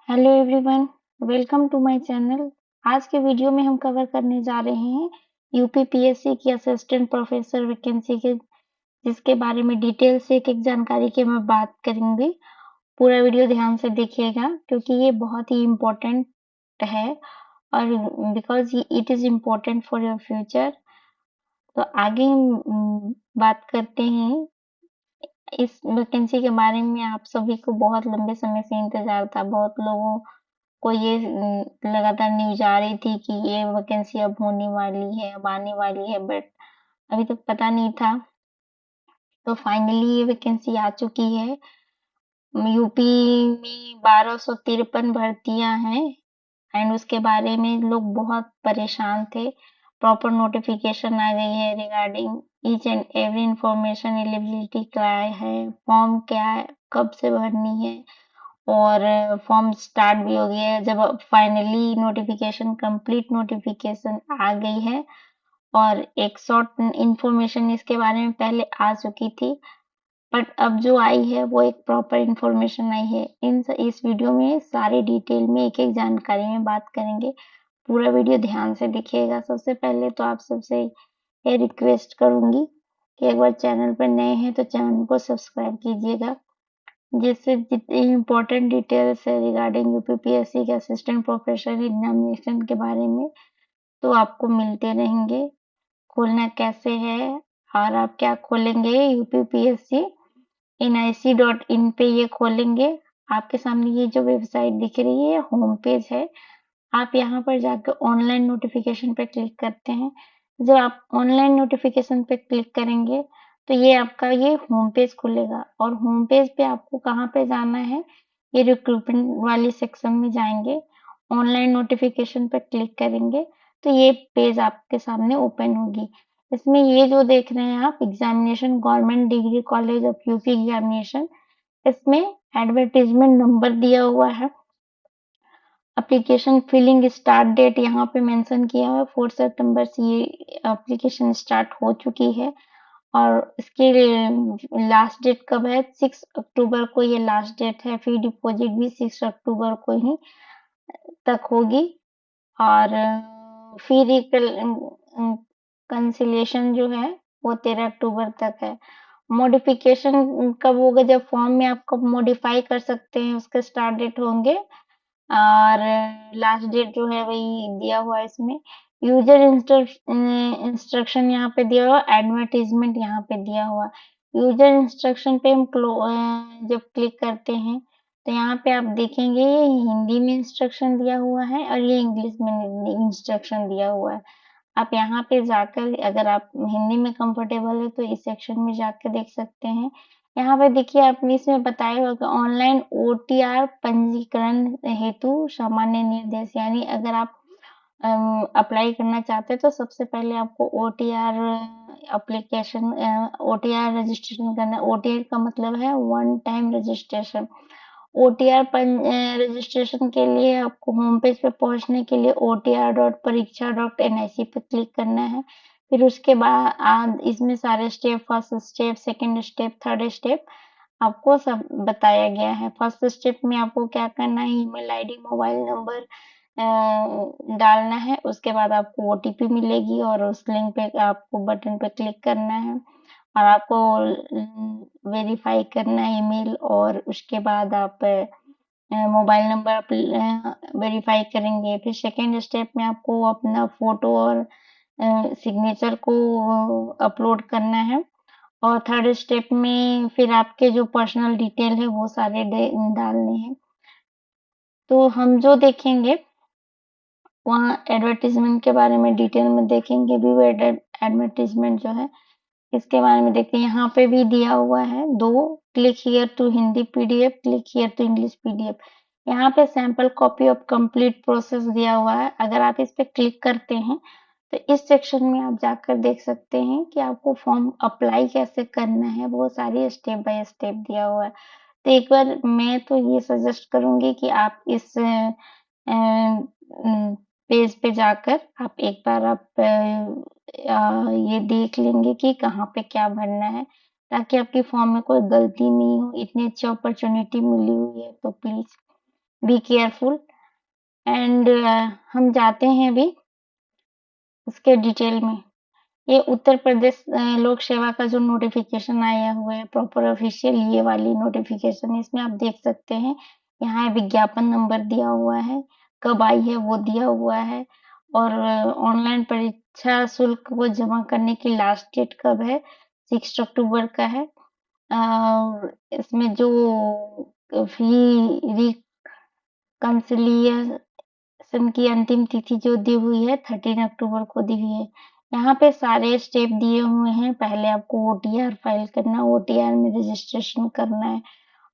Hello everyone, welcome to my channel. आज के video में हम कवर करने जा रहे हैं यूपीपीएससी की असिस्टेंट प्रोफेसर वैकेंसी के, जिसके बारे में डिटेल से एक-एक जानकारी की मैं बात करूंगी। पूरा वीडियो ध्यान से देखिएगा क्योंकि ये बहुत ही इम्पोर्टेंट है और because it is important for your future. तो आगे हम बात करते हैं इस वैकेंसी के बारे में। आप सभी को बहुत लंबे समय से इंतजार था, बहुत लोगों को ये लगातार न्यूज आ रही थी कि ये वैकेंसी अब होने वाली है, अब आने वाली है, बट अभी तक पता नहीं था। तो फाइनली ये वैकेंसी आ चुकी है। यूपी में 1253 भर्तियां हैं एंड उसके बारे में लोग बहुत परेशान थे। प्रॉपर नोटिफिकेशन आ गई है regarding each and every information. Eligibility क्या है, फॉर्म क्या है, कब से भरनी है, और फॉर्म स्टार्ट भी हो गया है। जब फाइनली नोटिफिकेशन, कंप्लीट नोटिफिकेशन आ गई है और एक शॉर्ट इंफॉर्मेशन इसके बारे में पहले आ चुकी थी, बट अब जो आई है वो एक प्रॉपर इंफॉर्मेशन आई है। इस वीडियो में सारी डिटेल में एक एक जानकारी में बात करेंगे। पूरा वीडियो ध्यान से देखिएगा। सबसे पहले तो आप सबसे ये रिक्वेस्ट करूंगी कि एक बार चैनल पर नए हैं तो चैनल को सब्सक्राइब कीजिएगा, जिससे जितनी इम्पोर्टेंट डिटेल्स है रिगार्डिंग यूपीपीएससी के असिस्टेंट प्रोफेसर एग्जामिनेशन के बारे में तो आपको मिलते रहेंगे। खोलना कैसे है और आप क्या खोलेंगे, यूपीपीएससी nic.in पे ये खोलेंगे। आपके सामने ये जो वेबसाइट दिख रही है होम पेज है। आप यहाँ पर जाकर ऑनलाइन नोटिफिकेशन पे क्लिक करते हैं। जब आप ऑनलाइन नोटिफिकेशन पे क्लिक करेंगे तो ये आपका ये होम पेज खुलेगा और होम पेज पे आपको कहाँ पे जाना है, ये रिक्रूटमेंट वाली सेक्शन में जाएंगे, ऑनलाइन नोटिफिकेशन पे क्लिक करेंगे तो ये पेज आपके सामने ओपन होगी। इसमें ये जो देख रहे हैं आप, examination government degree college of UP examination, इसमें एडवर्टीजमेंट नंबर दिया हुआ है। एप्लीकेशन फिलिंग स्टार्ट डेट यहाँ पे मेंशन किया है, 4 सितंबर से ये एप्लीकेशन स्टार्ट हो चुकी है और इसके लास्ट डेट कब है, 6 अक्टूबर को ये लास्ट डेट है। फी डिपॉजिट भी 6 अक्टूबर को ही तक होगी और फी कंसिलेशन जो है वो 13 अक्टूबर तक है। मॉडिफिकेशन कब होगा, जब फॉर्म में आप कब मॉडिफाई कर सकते हैं उसके स्टार्ट डेट होंगे और लास्ट डेट जो है वही दिया हुआ है इसमें। यूजर इंस्ट्रक्शन यहाँ पे दिया हुआ, एडवर्टीजमेंट यहाँ पे दिया हुआ। यूजर इंस्ट्रक्शन पे हम जब क्लिक करते हैं तो यहाँ पे आप देखेंगे ये हिंदी में इंस्ट्रक्शन दिया हुआ है और ये इंग्लिश में इंस्ट्रक्शन दिया हुआ है। आप यहाँ पे जाकर, अगर आप हिंदी में कंफर्टेबल है तो इस सेक्शन में जाकर देख सकते हैं। यहाँ पे देखिए आपने इसमें बताया हुआ कि ऑनलाइन ओटीआर पंजीकरण हेतु सामान्य निर्देश, यानी अगर आप अप्लाई करना चाहते हैं तो सबसे पहले आपको ओटीआर एप्लीकेशन, ओटीआर रजिस्ट्रेशन करना। ओटीआर का मतलब है one time registration. OTR registration के लिए आपको होम पेज पे पहुंचने के लिए otr.pariksha.nic पे क्लिक करना है। फिर उसके बाद इसमें सारे step, first step, second step, third step आपको सब बताया गया है। फर्स्ट स्टेप में आपको क्या करना है, ईमेल आईडी, मोबाइल नंबर डालना है। उसके बाद आपको ओटीपी मिलेगी और उस लिंक पे आपको बटन पे क्लिक करना है और आपको वेरीफाई करना है ईमेल, और उसके बाद आप मोबाइल नंबर वेरीफाई करेंगे। फिर सेकेंड स्टेप में आपको अपना फोटो और सिग्नेचर को अपलोड करना है और थर्ड स्टेप में फिर आपके जो पर्सनल डिटेल है वो सारे डालने हैं। तो हम जो देखेंगे वहाँ एडवर्टीजमेंट के बारे में डिटेल में देखेंगे। व्यू एडवर्टीजमेंट जो है इसके बारे में देखते हैं। यहाँ पे भी दिया हुआ है दो, click here to Hindi PDF, click here to English PDF. यहाँ पे sample copy of complete process दिया हुआ है। अगर आप इस पे क्लिक करते हैं तो इस सेक्शन में आप जाकर देख सकते हैं कि आपको फॉर्म अप्लाई कैसे करना है, वो सारी स्टेप बाय स्टेप दिया हुआ है। तो एक बार मैं तो ये सजेस्ट करूंगी कि आप इस पेज पे जाकर आप एक बार आप ये देख लेंगे कि कहाँ पे क्या भरना है, ताकि आपकी फॉर्म में कोई गलती नहीं हो। इतनी अच्छी अपॉर्चुनिटी मिली हुई है तो प्लीज बी केयरफुल। एंड हम जाते हैं अभी इसके डिटेल में। ये उत्तर प्रदेश लोक सेवा का जो नोटिफिकेशन आया हुआ है प्रॉपर ऑफिशियल, ये वाली नोटिफिकेशन, इसमें आप देख सकते हैं यहाँ विज्ञापन नंबर दिया हुआ है, कब आई है वो दिया हुआ है, और ऑनलाइन परीक्षा शुल्क को जमा करने की लास्ट डेट कब है, 6 अक्टूबर का है। इसमें जो फी रिकंसिलिएशन की अंतिम तिथि जो दी हुई है 13 अक्टूबर को दी हुई है। यहाँ पे सारे स्टेप दिए हुए हैं। पहले आपको ओटीआर फाइल करना, ओटीआर में रजिस्ट्रेशन करना है,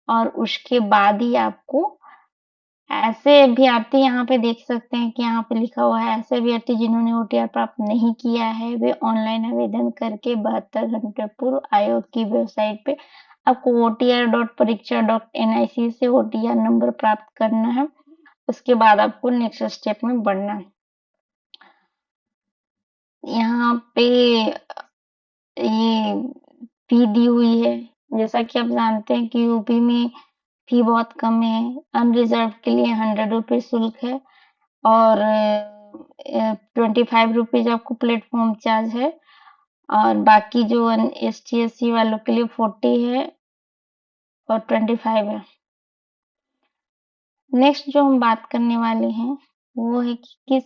और उसके बाद ही आपको ऐसे अभ्यर्थी, यहाँ पे देख सकते हैं कि यहाँ पे लिखा हुआ है ऐसे अभ्यर्थी जिन्होंने ओटीआर प्राप्त नहीं किया है वे ऑनलाइन आवेदन करके 72 घंटे पूर्व आयोग की वेबसाइट पे आपको otr.pariksha.nic से ओटीआर नंबर प्राप्त करना है। उसके बाद आपको नेक्स्ट स्टेप में बढ़ना है। यहाँ पे ये फी दी हुई है। जैसा कि आप जानते हैं कि यूपी में फी बहुत कम है। अनरिजर्व के लिए 100 रुपीज शुल्क है, और 25 रुपीज आपको प्लेटफॉर्म चार्ज है, और बाकी जो ST SC वालों के लिए 40 है और 25 है। नेक्स्ट जो हम बात करने वाले हैं वो है कि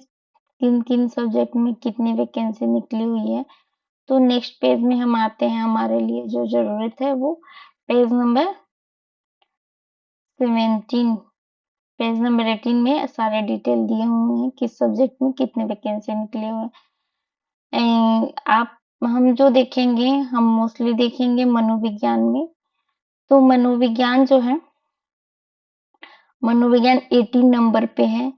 किन किन सब्जेक्ट में कितनी वैकेंसी निकली हुई है। तो नेक्स्ट पेज में हम आते हैं। हमारे लिए जो जरूरत है वो पेज नंबर 17, पेज नंबर 18 में सारे डिटेल दिए हुए हैं किस सब्जेक्ट में कितने वैकेंसी निकले हुए हैं। आप हम जो देखेंगे, हम मोस्टली देखेंगे मनोविज्ञान में। तो मनोविज्ञान जो है, मनोविज्ञान 18 नंबर पे है।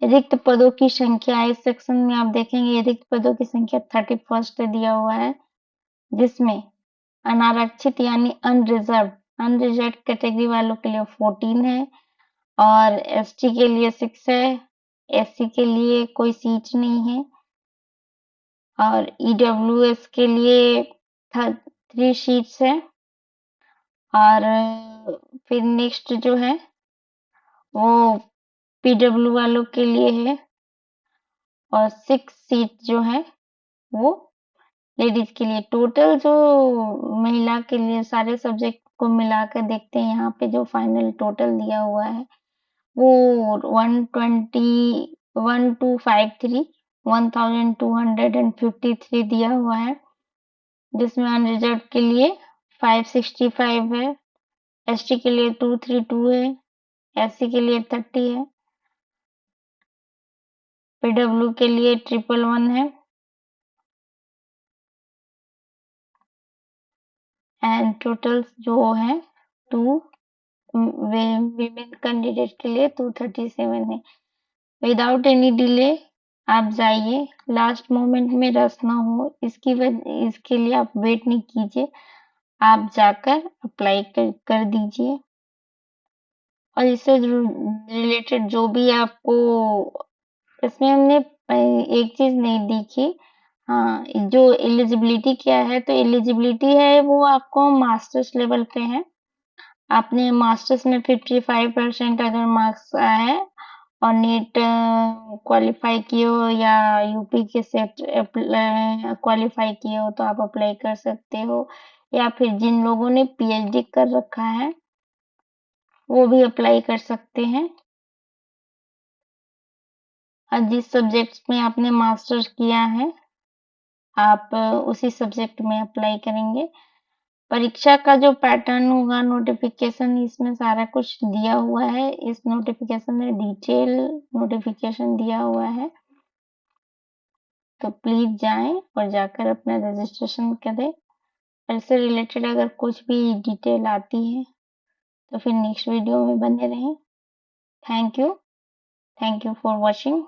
रिक्त पदों की संख्या इस सेक्शन में आप देखेंगे, रिक्त पदों की संख्या 31 दिया हुआ है, जिसमें अनारक्षित यानी अनरिजर्व कैटेगरी वालों के लिए 14 है, और ST के लिए 6 है, SC के लिए कोई सीट नहीं है, और EWS के लिए 3 सीट्स है, और फिर नेक्स्ट जो है वो PW वालों के लिए है, और 6 सीट जो है वो लेडीज के लिए। टोटल जो महिला के लिए सारे सब्जेक्ट को मिलाकर देखते हैं, यहाँ पे जो फाइनल टोटल दिया हुआ है वो 1253 दिया हुआ है, जिसमें अनरिजर्व के लिए 565 है, ST के लिए 232 है, SC के लिए 30 है, PW के लिए 111 है, एंड टोटल जो है 2 विमेन कैंडिडेट के लिए 237 है। विदाउट एनी डिले आप जाइए, लास्ट मोमेंट में रश ना हो इसके लिए आप वेट नहीं कीजिए, आप जाकर अप्लाई कर दीजिए। और इससे रिलेटेड जो भी आपको, इसमें हमने एक चीज नहीं देखी, हाँ, जो एलिजिबिलिटी क्या है, तो एलिजिबिलिटी है वो आपको मास्टर्स लेवल पे है। आपने मास्टर्स में 55% अगर मार्क्स आया है और नीट क्वालिफाई किए हो, या यूपी के सेट क्वालिफाई किए हो, तो आप अप्लाई कर सकते हो, या फिर जिन लोगों ने PhD कर रखा है वो भी अप्लाई कर सकते हैं। और जिस सब्जेक्ट में आपने मास्टर्स किया है आप उसी सब्जेक्ट में अप्लाई करेंगे। परीक्षा का जो पैटर्न होगा, नोटिफिकेशन, इसमें सारा कुछ दिया हुआ है। इस नोटिफिकेशन में डिटेल नोटिफिकेशन दिया हुआ है, तो प्लीज जाएं और जाकर अपना रजिस्ट्रेशन करें। इससे रिलेटेड अगर कुछ भी डिटेल आती है तो फिर नेक्स्ट वीडियो में बने रहें। Thank you for watching.